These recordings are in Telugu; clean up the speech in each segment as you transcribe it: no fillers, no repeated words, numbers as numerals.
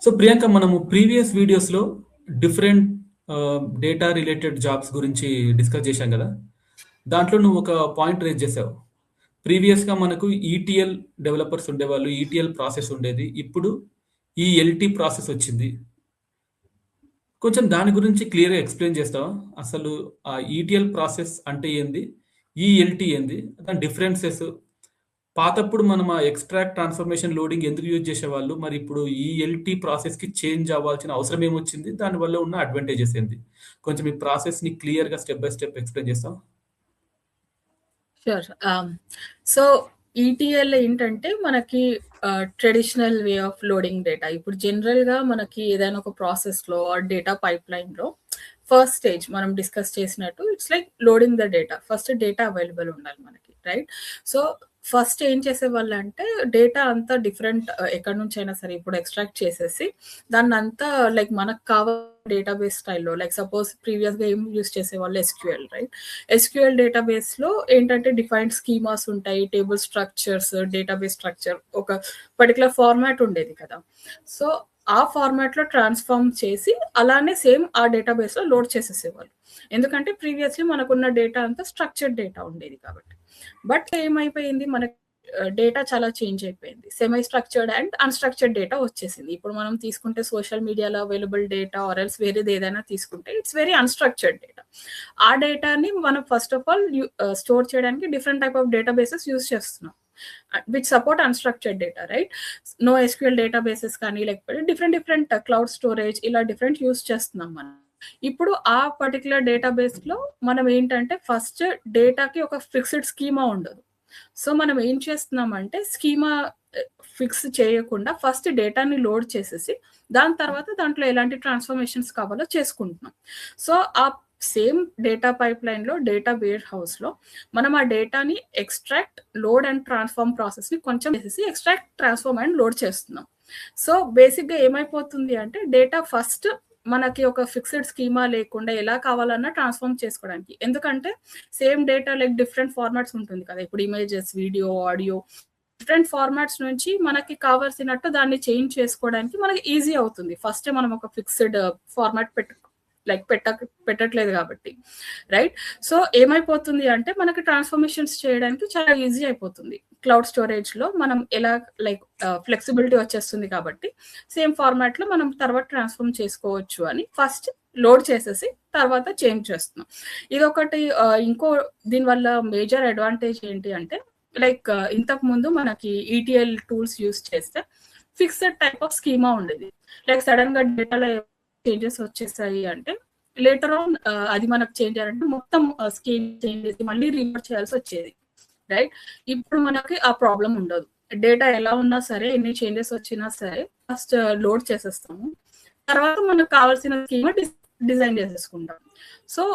సో ప్రియాంక, మనము ప్రీవియస్ వీడియోస్లో డిఫరెంట్ డేటా రిలేటెడ్ జాబ్స్ గురించి డిస్కస్ చేశాం కదా. దాంట్లో నువ్వు ఒక పాయింట్ రేజ్ చేసావు. ప్రీవియస్గా మనకు ఈటీఎల్ డెవలపర్స్ ఉండేవాళ్ళు, ఈటీఎల్ ప్రాసెస్ ఉండేది. ఇప్పుడు ఈఎల్టీ ప్రాసెస్ వచ్చింది. కొంచెం దాని గురించి క్లియర్గా ఎక్స్ప్లెయిన్ చేస్తావా? అసలు ఆ ఈటీఎల్ ప్రాసెస్ అంటే ఏంది, ఈఎల్టీ ఏంది, దాని డిఫరెన్సెస్, పాతప్పుడు మనం ఆ ఎక్స్ట్రాక్ట్ ట్రాన్స్ఫర్మేషన్ లోడింగ్ ఎందుకు యూజ్ చేసేవాళ్ళు, మరి ఇప్పుడు ఈ ఎల్టీ ప్రాసెస్కి చేంజ్ అవ్వాల్సిన అవసరం ఏమొచ్చింది, దానివల్ల ఉన్న అడ్వాంటేజెస్ ఏంది? కొంచెం ఈ ప్రాసెస్ని క్లియర్గా స్టెప్ బై స్టెప్ ఎక్స్ప్లెయిన్ చేస్తాం. షూర్. సో ఈటీఎల్ ఏంటంటే మనకి traditional way of loading data. ఇప్పుడు జనరల్గా మనకి ఏదైనా ఒక ప్రాసెస్లో ఆర్ డేటా పైప్ లైన్లో ఫస్ట్ స్టేజ్ మనం డిస్కస్ చేసినట్టు it's like loading the data. First data available ఉండాలి మనకి, రైట్? సో ఫస్ట్ ఏం చేసేవాళ్ళు అంటే డేటా అంతా డిఫరెంట్ ఎక్కడి నుంచి అయినా సరే ఇప్పుడు ఎక్స్ట్రాక్ట్ చేసేసి దాన్ని అంతా లైక్ మనకు కావాల్సిన డేటాబేస్ స్టైల్లో, లైక్ సపోజ్ ప్రీవియస్గా ఏం యూస్ చేసేవాళ్ళు ఎస్క్యూఎల్, రైట్? ఎస్క్యూఎల్ డేటాబేస్లో ఏంటంటే డిఫైన్డ్ స్కీమాస్ ఉంటాయి, టేబుల్ స్ట్రక్చర్స్, డేటాబేస్ స్ట్రక్చర్ ఒక పర్టికులర్ ఫార్మాట్ ఉండేది కదా. సో ఆ ఫార్మాట్లో ట్రాన్స్ఫార్మ్ చేసి అలానే సేమ్ ఆ డేటాబేస్లో లోడ్ చేసేసేవాళ్ళు. ఎందుకంటే ప్రీవియస్లీ మనకున్న డేటా అంతా స్ట్రక్చర్డ్ డేటా ఉండేది కాబట్టి. బట్ ఏమైపోయింది, మనకి డేటా చాలా చేంజ్ అయిపోయింది. Semi structured and unstructured data వచ్చేసింది. ఇప్పుడు మనం తీసుకుంటే సోషల్ మీడియాలో అవైలబుల్ డేటా ఆర్ ఎల్స్ వేరేది ఏదైనా తీసుకుంటే ఇట్స్ వెరీ అన్స్ట్రక్చర్డ్ డేటా. ఆ డేటాని మనం ఫస్ట్ ఆఫ్ ఆల్ స్టోర్ చేయడానికి different type of databases use చేస్తున్నాం which support unstructured data, right? No SQL databases కానీ లేకపోతే డిఫరెంట్ క్లౌడ్ స్టోరేజ్ ఇలా డిఫరెంట్ యూస్ చేస్తున్నాం మనం. ఇప్పుడు ఆ పర్టికులర్ డేటాబేస్లో మనం ఏంటంటే ఫస్ట్ డేటాకి ఒక ఫిక్స్డ్ స్కీమా ఉండదు. సో మనం ఏం చేస్తున్నామంటే స్కీమా ఫిక్స్ చేయకుండా ఫస్ట్ డేటాని లోడ్ చేసేసి దాని తర్వాత దాంట్లో ఎలాంటి ట్రాన్స్ఫర్మేషన్స్ కావాలో చేసుకుంటున్నాం. సో ఆ సేమ్ డేటా పైప్ లైన్లో డేటా వేర్ హౌస్లో మనం ఆ డేటాని ఎక్స్ట్రాక్ట్, లోడ్ అండ్ ట్రాన్స్ఫార్మ్ ప్రాసెస్ని కొంచెం చేసేసి ఎక్స్ట్రాక్ట్, ట్రాన్స్ఫార్మ్ అండ్ లోడ్ చేస్తున్నాం. సో బేసిక్గా ఏమైపోతుంది అంటే డేటా ఫస్ట్ మనకి ఒక ఫిక్స్డ్ స్కీమా లేకుండా ఎలా కావాలన్నా ట్రాన్స్ఫార్మ్ చేసుకోవడానికి. ఎందుకంటే same data like different formats ఉంటుంది కదా. ఇప్పుడు images, video, audio different formats నుంచి మనకి కావాల్సినట్టు దాన్ని చేంజ్ చేసుకోవడానికి మనకి ఈజీ అవుతుంది. ఫస్ట్ మనం ఒక ఫిక్స్డ్ ఫార్మాట్ పెట్టట్లేదు కాబట్టి, రైట్? సో ఏమైపోతుంది అంటే మనకి ట్రాన్స్ఫర్మేషన్స్ చేయడానికి చాలా ఈజీ అయిపోతుంది. క్లౌడ్ స్టోరేజ్లో మనం ఎలా లైక్ ఫ్లెక్సిబిలిటీ వచ్చేస్తుంది కాబట్టి సేమ్ ఫార్మాట్లో మనం తర్వాత ట్రాన్స్ఫార్మ్ చేసుకోవచ్చు అని ఫస్ట్ లోడ్ చేసేసి తర్వాత చేంజ్ చేస్తున్నాం. ఇదొకటి. ఇంకో దీనివల్ల మేజర్ అడ్వాంటేజ్ ఏంటి అంటే లైక్ ఇంతకు ముందు మనకి ఈటీఎల్ టూల్స్ యూస్ చేస్తే ఫిక్స్డ్ టైప్ ఆఫ్ స్కీమా ఉండేది. లైక్ సడన్ గా డేటాలో చేంజెస్ వచ్చేసాయి అంటే లేటర్ ఆన్ అది మనకు చేంజ్ అయ్యారంటే మొత్తం స్కీమ్ చేంజ్ చేసి మళ్ళీ రివర్ట్ చేయాల్సి వచ్చేది, రైట్? ఇప్పుడు మనకి ఆ ప్రాబ్లం ఉండదు. డేటా ఎలా ఉన్నా సరే, ఎన్ని చేంజెస్ వచ్చినా సరే ఫస్ట్ లోడ్ చేసేస్తాము, తర్వాత మనకు కావాల్సిన స్కీమా డిజైన్ చేసేసుకుంటాం. సో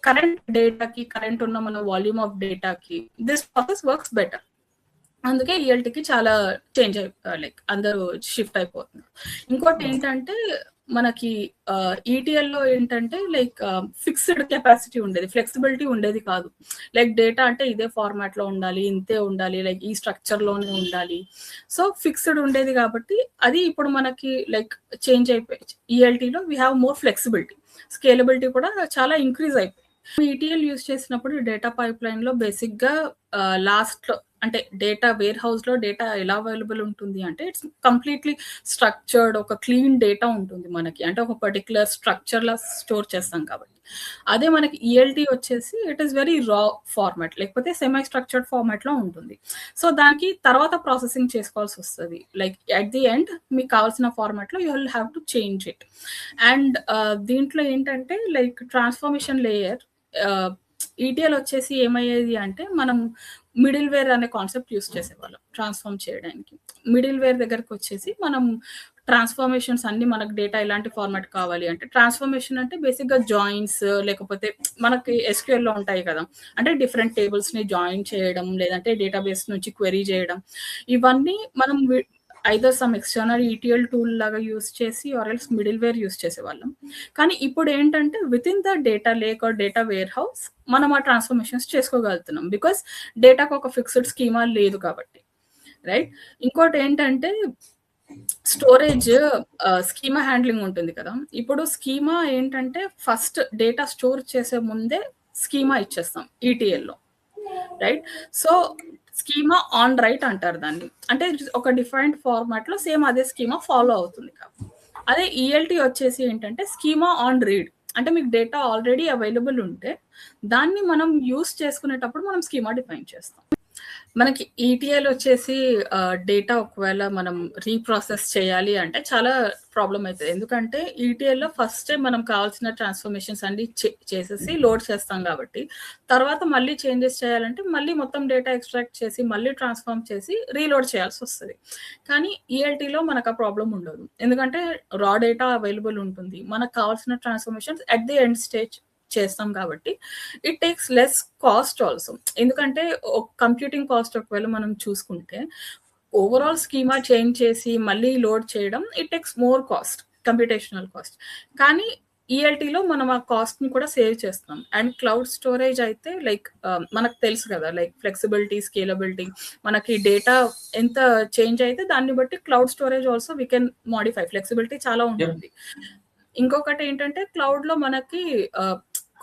కరెంట్ డేటాకి, కరెంట్ ఉన్న మన వాల్యూమ్ ఆఫ్ డేటాకి దిస్ ప్రాసెస్ వర్క్స్ బెటర్. అందుకే ఈఎల్టీకి చాలా చేంజ్ లైక్ అందరూ షిఫ్ట్ అయిపోతున్నారు. ఇంకోటి ఏంటంటే మనకి ఈటీఎల్లో ఏంటంటే లైక్ ఫిక్స్డ్ కెపాసిటీ ఉండేది, ఫ్లెక్సిబిలిటీ ఉండేది కాదు. లైక్ డేటా అంటే ఇదే ఫార్మాట్లో ఉండాలి, ఇంతే ఉండాలి, లైక్ ఈ స్ట్రక్చర్లోనే ఉండాలి. సో ఫిక్స్డ్ ఉండేది కాబట్టి అది ఇప్పుడు మనకి లైక్ చేంజ్ అయిపోయి ఈఎల్టీలో we have more flexibility, scalability కూడా చాలా ఇంక్రీజ్ అయిపోయింది. ఈటీఎల్ యూస్ చేసినప్పుడు డేటా పైప్ లైన్లో బేసిక్గా లాస్ట్లో అంటే డేటా వేర్ హౌస్లో డేటా ఎలా అవైలబుల్ ఉంటుంది అంటే ఇట్స్ కంప్లీట్లీ స్ట్రక్చర్డ్, ఒక క్లీన్ డేటా ఉంటుంది మనకి, అంటే ఒక పర్టికులర్ స్ట్రక్చర్లా స్టోర్ చేస్తాం కాబట్టి. అదే మనకి ఈఎల్టీ వచ్చేసి ఇట్ ఈస్ వెరీ రా ఫార్మాట్ లేకపోతే సెమీ స్ట్రక్చర్డ్ ఫార్మాట్లో ఉంటుంది. సో దానికి తర్వాత ప్రాసెసింగ్ చేసుకోవాల్సి వస్తుంది. లైక్ అట్ ది ఎండ్ మీకు కావాల్సిన ఫార్మాట్లో you will have to change it. And దీంట్లో ఏంటంటే లైక్ ట్రాన్స్ఫర్మేషన్ లేయర్ ఈటీఎల్ వచ్చేసి ఏమయ్యేది అంటే మనం మిడిల్ వేర్ అనే కాన్సెప్ట్ యూస్ చేసేవాళ్ళం ట్రాన్స్ఫార్మ్ చేయడానికి. మిడిల్ వేర్ దగ్గరకు వచ్చేసి మనం ట్రాన్స్ఫర్మేషన్స్ అన్ని మనకు డేటా ఎలాంటి ఫార్మాట్ కావాలి అంటే, ట్రాన్స్ఫర్మేషన్ అంటే బేసిక్గా జాయిన్స్ లేకపోతే మనకి ఎస్క్యూఎల్లో ఉంటాయి కదా, అంటే డిఫరెంట్ టేబుల్స్ని జాయిన్ చేయడం లేదంటే డేటాబేస్ నుంచి క్వెరీ చేయడం, ఇవన్నీ మనం either some external ETL tool లాగా యూస్ చేసి or else middleware use చేసేవాళ్ళం. కానీ ఇప్పుడు ఏంటంటే within the data lake or data warehouse మనం ఆ ట్రాన్స్ఫర్మేషన్స్ చేసుకోగలుగుతున్నాం బికాస్ డేటాకు ఒక ఫిక్స్డ్ స్కీమా లేదు కాబట్టి, రైట్? ఇంకోటి ఏంటంటే స్టోరేజ్ స్కీమా హ్యాండ్లింగ్ ఉంటుంది కదా! ఇప్పుడు స్కీమా ఏంటంటే ఫస్ట్ డేటా స్టోర్ చేసే ముందే స్కీమా ఇచ్చేస్తాం ఈటీఎల్‌లో. Right? So, schema on write అంటారు దాన్ని. అంటే ఒక డిఫైన్డ్ ఫార్మాట్‌లో సేమ్ అదే స్కీమా ఫాలో అవుతుంది కాబట్టి. అదే ఈఎల్టీ వచ్చేసి ఏంటంటే స్కీమా ఆన్ రీడ్. అంటే మీకు డేటా ఆల్రెడీ అవైలబుల్ ఉంటే దాన్ని మనం యూజ్ చేసుకునేటప్పుడు మనం స్కీమా డిఫైన్ చేస్తాం. మనకి ఈటీఎల్ వచ్చేసి డేటా ఒకవేళ మనం రీప్రాసెస్ చేయాలి అంటే చాలా ప్రాబ్లమ్ అవుతుంది. ఎందుకంటే ఈటీఎల్‌లో ఫస్టే మనం కావాల్సిన ట్రాన్స్‌ఫర్మేషన్స్ అన్నీ చేసేసి లోడ్ చేస్తాం కాబట్టి, తర్వాత మళ్ళీ చేంజెస్ చేయాలంటే మళ్ళీ మొత్తం డేటా ఎక్స్ట్రాక్ట్ చేసి, మళ్ళీ ట్రాన్స్‌ఫార్మ్ చేసి రీలోడ్ చేయాల్సొస్తది. కానీ ఈఎల్టీలో మనకు ఆ ప్రాబ్లమ్ ఉండదు. ఎందుకంటే రా డేటా అవైలబుల్ ఉంటుంది. మనకు కావాల్సిన transformations at the end stage చేస్తాం కాబట్టి it takes less cost also. ఎందుకంటే కంప్యూటింగ్ కాస్ట్ ఒకవేళ మనం చూసుకుంటే ఓవరాల్ స్కీమా చేంజ్ చేసి మళ్ళీ లోడ్ చేయడం it takes more cost, computational cost. కానీ ఈఎల్టీలో మనం ఆ కాస్ట్‌ని కూడా సేవ్ చేస్తున్నాం. అండ్ క్లౌడ్ స్టోరేజ్ అయితే లైక్ మనకు తెలుసు కదా! లైక్ ఫ్లెక్సిబిలిటీ, స్కేలబిలిటీ మనకి డేటా ఎంత చేంజ్ అయితే దాన్ని బట్టి cloud storage also we can modify. Flexibility చాలా యెప్. ఉంటుంది. ఇంకొకటి ఏంటంటే క్లౌడ్‌లో మనకి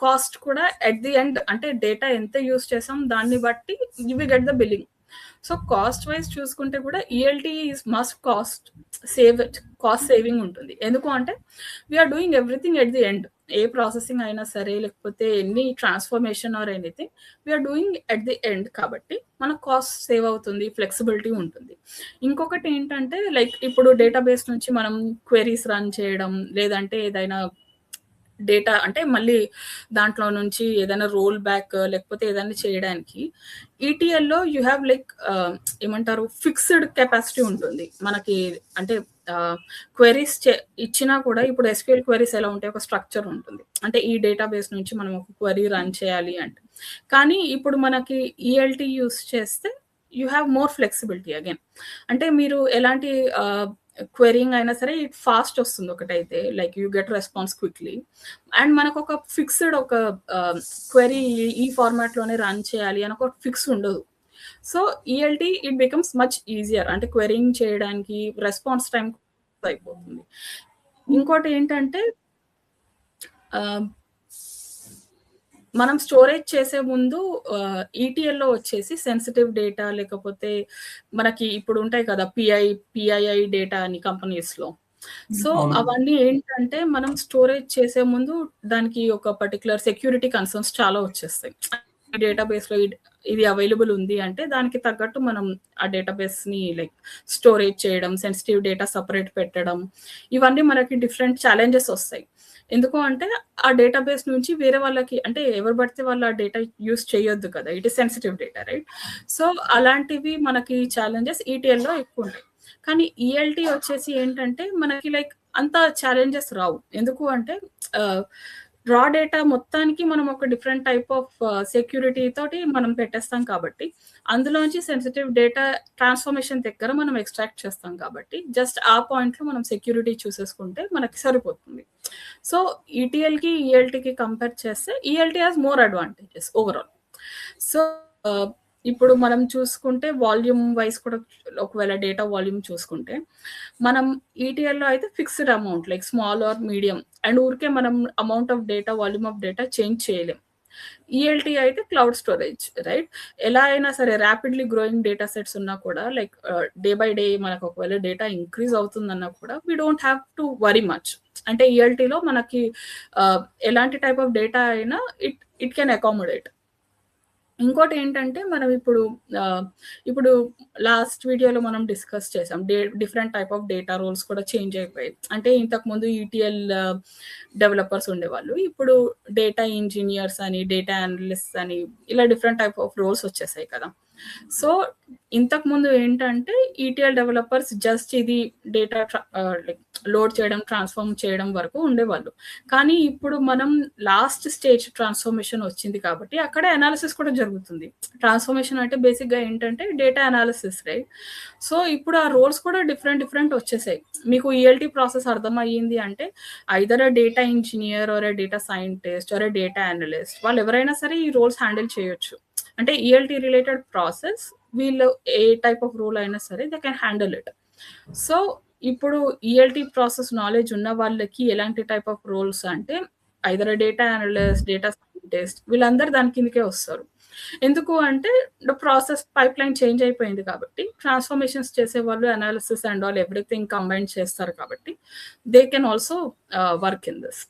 కాస్ట్ కూడా ఎట్ ది ఎండ్ అంటే డేటా ఎంత యూజ్ చేసాం దాన్ని బట్టి we get the billing. So cost wise చూసుకుంటే కూడా ELT is must cost saving ఉంటుంది. ఎందుకు అంటే we are doing everything at the end. ఏ ప్రాసెసింగ్ అయినా సరే లేకపోతే any transformation or anything we are doing at the end కాబట్టి మన కాస్ట్ సేవ్ అవుతుంది, ఫ్లెక్సిబిలిటీ ఉంటుంది. ఇంకొకటి ఏంటంటే లైక్ ఇప్పుడు డేటాబేస్ నుంచి మనం క్వెరీస్ రన్ చేయడం లేదంటే ఏదైనా డేటా అంటే మళ్ళీ దాంట్లో నుంచి ఏదైనా రోల్ బ్యాక్ లేకపోతే ఏదైనా చేయడానికి ఈటీఎల్‌లో యూ హ్యావ్ లైక్ ఏమంటారు ఫిక్స్డ్ కెపాసిటీ ఉంటుంది. మనకి అంటే క్వెరీస్ ఇచ్చినా కూడా ఇప్పుడు ఎస్‌క్యూఎల్ క్వెరీస్ ఎలా ఉంటాయి? ఒక స్ట్రక్చర్ ఉంటుంది. అంటే ఈ డేటాబేస్ నుంచి మనం ఒక క్వెరీ రన్ చేయాలి అంటే. కానీ ఇప్పుడు మనకి ఈఎల్టీ యూజ్ చేస్తే you have more flexibility again. అంటే మీరు ఎలాంటి క్వెరీయింగ్ అయినా సరే ఇట్ ఫాస్ట్ వస్తుంది ఒకటైతే like you get response quickly. And మనకు ఒక ఫిక్స్డ్ ఒక క్వెరీ ఈ ఫార్మాట్‌లోనే రన్ చేయాలి అని ఒక ఫిక్స్ ఉండదు. So ELT it becomes much easier. అంటే క్వెరీయింగ్ చేయడానికి రెస్పాన్స్ టైం అయిపోతుంది. ఇంకోటి ఏంటంటే మనం స్టోరేజ్ చేసే ముందు ఈటీఎల్‌లో వచ్చేసి సెన్సిటివ్ డేటా లేకపోతే మనకి ఇప్పుడు ఉంటాయి కదా! పిఐఐ డేటా అని కంపెనీస్‌లో. సో అవును. అవన్నీ ఏంటంటే మనం స్టోరేజ్ చేసే ముందు దానికి ఒక పర్టిక్యులర్ సెక్యూరిటీ కన్సర్న్స్ చాలా వచ్చేస్తాయి. డేటాబేస్‌లో ఇది అవైలబుల్ ఉంది అంటే దానికి తగ్గట్టు మనం ఆ డేటాబేస్‌ని లైక్ స్టోరేజ్ చేయడం, సెన్సిటివ్ డేటా సెపరేట్ పెట్టడం ఇవన్నీ మనకి డిఫరెంట్ ఛాలెంజెస్ వస్తాయి. ఎందుకు అంటే ఆ డేటాబేస్ నుంచి వేరే వాళ్ళకి అంటే ఎవరు పడితే వాళ్ళు ఆ డేటా యూజ్ చేయొద్దు కదా! It is sensitive data right? So అలాంటివి మనకి ఛాలెంజెస్ ఈటీఎల్‌లో ఎక్కువుంటాయి. కానీ ఈఎల్టీ వచ్చేసి ఏంటంటే మనకి లైక్ అంత ఛాలెంజెస్ రావు. ఎందుకు అంటే రా డేటా మొత్తానికి మనం ఒక డిఫరెంట్ టైప్ ఆఫ్ సెక్యూరిటీ తోటి మనం పెట్టేస్తాం కాబట్టి, అందులోంచి సెన్సిటివ్ డేటా ట్రాన్స్‌ఫర్మేషన్ దగ్గర మనం ఎక్స్ట్రాక్ట్ చేస్తాం కాబట్టి, జస్ట్ ఆ పాయింట్‌లో మనం సెక్యూరిటీ చూసేసుకుంటే మనకి సరిపోతుంది. సో ఈటీఎల్‌కి, ఈఎల్టీకి కంపేర్ చేస్తే ELT has more advantages overall. So ఇప్పుడు మనం చూసుకుంటే వాల్యూమ్ వైస్ కూడా ఒకవేళ డేటా వాల్యూమ్ చూసుకుంటే, మనం ఈటీఎల్‌లో అయితే fixed amount like small are medium and ఊరికే మనం amount of data, volume of data change చేయలేం. ఈఎల్టీ అయితే క్లౌడ్ స్టోరేజ్ రైట్? ఎలా అయినా సరే ర్యాపిడ్‌లీ గ్రోయింగ్ డేటా సెట్స్ ఉన్నా కూడా లైక్ డే బై డే మనకు ఒకవేళ డేటా ఇంక్రీజ్ అవుతుందన్నా కూడా we don't have to worry much. అంటే ఈఎల్టీలో మనకి ఎలాంటి టైప్ ఆఫ్ డేటా అయినా ఇట్ కెన్ అకామోడేట్. ఇంకోటి ఏంటంటే మనం ఇప్పుడు లాస్ట్ వీడియోలో మనం డిస్కస్ చేసాం. Different type of data roles కూడా చేంజ్ అయిపోయాయి. అంటే ఇంతకుముందు ఈటీఎల్ డెవలపర్స్ ఉండేవాళ్ళు. ఇప్పుడు డేటా ఇంజినియర్స్ అని, డేటా అనలిస్ట్స్ అని ఇలా డిఫరెంట్ టైప్ ఆఫ్ రోల్స్ వచ్చేసాయి కదా! సో ఇంతకుముందు ఏంటంటే ఈటీఎల్ డెవలపర్స్ జస్ట్ ఇది డేటా లైక్ లోడ్ చేయడం, ట్రాన్స్‌ఫార్మ్ చేయడం వరకు ఉండేవాళ్ళు. కానీ ఇప్పుడు మనం లాస్ట్ స్టేజ్ ట్రాన్స్‌ఫర్మేషన్ వచ్చింది కాబట్టి అక్కడే అనాలిసిస్ కూడా జరుగుతుంది. ట్రాన్స్‌ఫర్మేషన్ అంటే బేసిక్‌గా ఏంటంటే డేటా అనాలిసిస్ రైట్? సో ఇప్పుడు ఆ రోల్స్ కూడా డిఫరెంట్ వచ్చేసాయి. మీకు ఈఎల్టీ ప్రాసెస్ అర్థమయ్యింది అంటే either a data engineer or a data scientist or a data analyst వాళ్ళు ఎవరైనా సరే ఈ రోల్స్ హ్యాండిల్ చేయొచ్చు. అంటే ఈఎల్టీ రిలేటెడ్ ప్రాసెస్ వీళ్ళు ఏ టైప్ ఆఫ్ రోల్ అయినా సరే they can handle it. So ఇప్పుడు ఈఎల్టీ ప్రాసెస్ నాలెడ్జ్ ఉన్న వాళ్ళకి ఎలాంటి టైప్ ఆఫ్ రోల్స్ అంటే either data analyst, data scientist వీళ్ళందరూ దాని కిందకే వస్తారు. ఎందుకు అంటే ప్రాసెస్ పైప్‌లైన్ చేంజ్ అయిపోయింది కాబట్టి ట్రాన్స్‌ఫర్మేషన్స్ చేసేవాళ్ళు analysis and all everything combine చేస్తారు కాబట్టి they can also work in this.